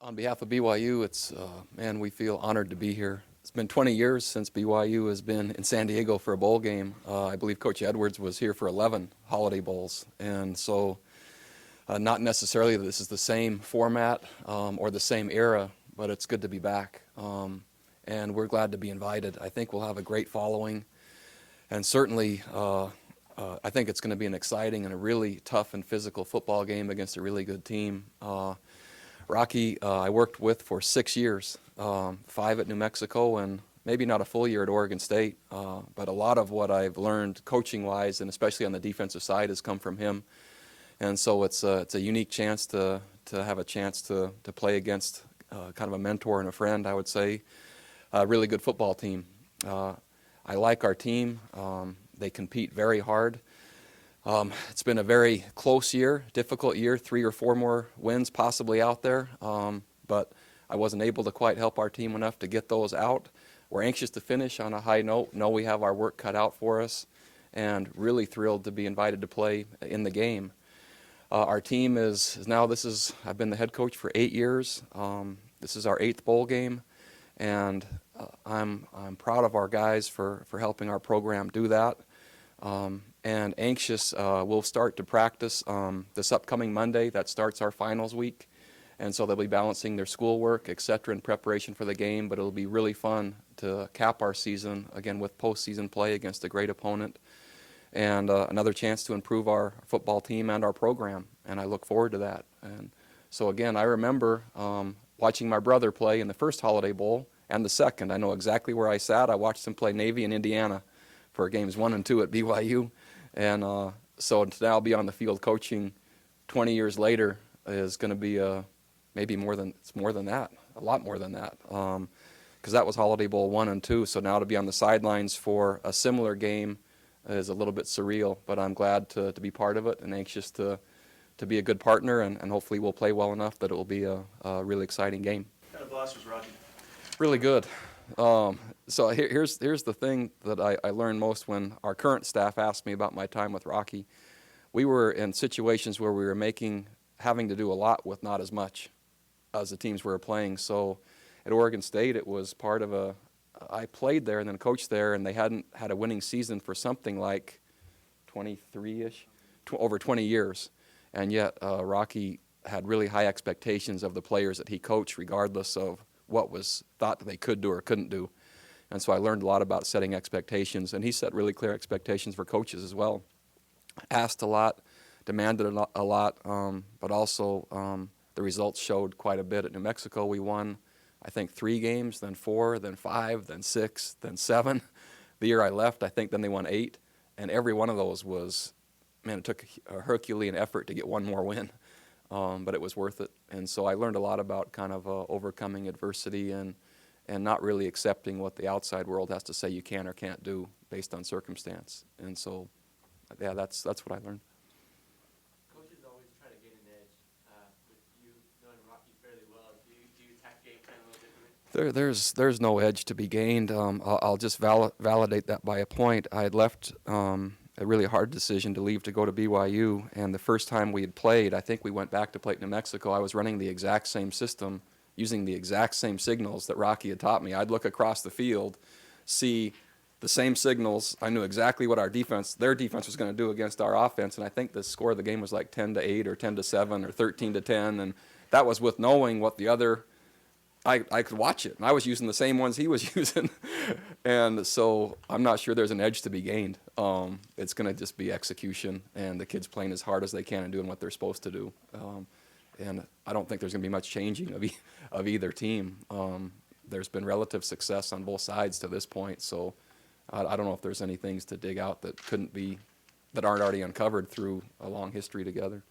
On behalf of BYU, man, we feel honored to be here. It's been 20 years since BYU has been in San Diego for a bowl game. I believe Coach Edwards was here for 11 Holiday Bowls. And so not necessarily that this is the same format or the same era, but it's good to be back. And we're glad to be invited. I think we'll have a great following. And certainly, I think it's going to be an exciting and a really tough and physical football game against a really good team. Rocky, I worked with for 6 years, 5 at New Mexico and maybe not a full year at Oregon State, but a lot of what I've learned coaching-wise and especially on the defensive side has come from him. And so it's a unique chance to have a chance to play against kind of a mentor and a friend, I would say, a really good football team. I like our team. They compete very hard. It's been a very close year, difficult year, 3 or 4 more wins possibly out there, but I wasn't able to quite help our team enough to get those out. We're anxious to finish on a high note, know we have our work cut out for us, and really thrilled to be invited to play in the game. Our team is now, I've been the head coach for 8 years. This is our 8th bowl game, and I'm proud of our guys for helping our program do that. And anxious, we'll start to practice this upcoming Monday. That starts our finals week, and so they'll be balancing their schoolwork, etc., in preparation for the game, but it'll be really fun to cap our season, again, with postseason play against a great opponent, and another chance to improve our football team and our program, and I look forward to that. And so, again, I remember watching my brother play in the first Holiday Bowl and the second. I know exactly where I sat. I watched him play Navy in Indiana for games 1 and 2 at BYU. And so to now be on the field coaching 20 years later is going to be maybe more than that, a lot more than that, because that was Holiday Bowl 1 and 2. So now to be on the sidelines for a similar game is a little bit surreal, but I'm glad to be part of it and anxious to be a good partner, and hopefully we'll play well enough that it will be a really exciting game. What kind of boss was Rocky? Really good. So here's the thing that I learned most when our current staff asked me about my time with Rocky. We were in situations where we were having to do a lot with not as much as the teams we were playing. So at Oregon State, it was part of I played there and then coached there, and they hadn't had a winning season for something like 23-ish, over 20 years. And yet Rocky had really high expectations of the players that he coached, regardless of what was thought that they could do or couldn't do. And so I learned a lot about setting expectations, and he set really clear expectations for coaches as well. Asked a lot, demanded a lot, but also the results showed quite a bit. At New Mexico, we won, I think, 3 games, then 4, then 5, then 6, then 7. The year I left, I think then they won 8, and every one of those was, man, it took a Herculean effort to get one more win. But it was worth it. And so I learned a lot about kind of overcoming adversity and not really accepting what the outside world has to say you can or can't do based on circumstance. And so, yeah, that's what I learned. Coaches always try to gain an edge. With you knowing Rocky fairly well, do you attack game plan a little differently? There's no edge to be gained. I'll just validate that by a point. I had left a really hard decision to leave to go to BYU, and the first time we had played, I think we went back to play New Mexico. I was running the exact same system, using the exact same signals that Rocky had taught me. I'd look across the field, see the same signals. I knew exactly what their defense was going to do against our offense, and I think the score of the game was like 10-8 or 10-7 or 13-10, and that was with knowing what the other. I could watch it, and I was using the same ones he was using, and so I'm not sure there's an edge to be gained. It's going to just be execution and the kids playing as hard as they can and doing what they're supposed to do, and I don't think there's going to be much changing of either team. There's been relative success on both sides to this point, so I don't know if there's any things to dig out that aren't already uncovered through a long history together.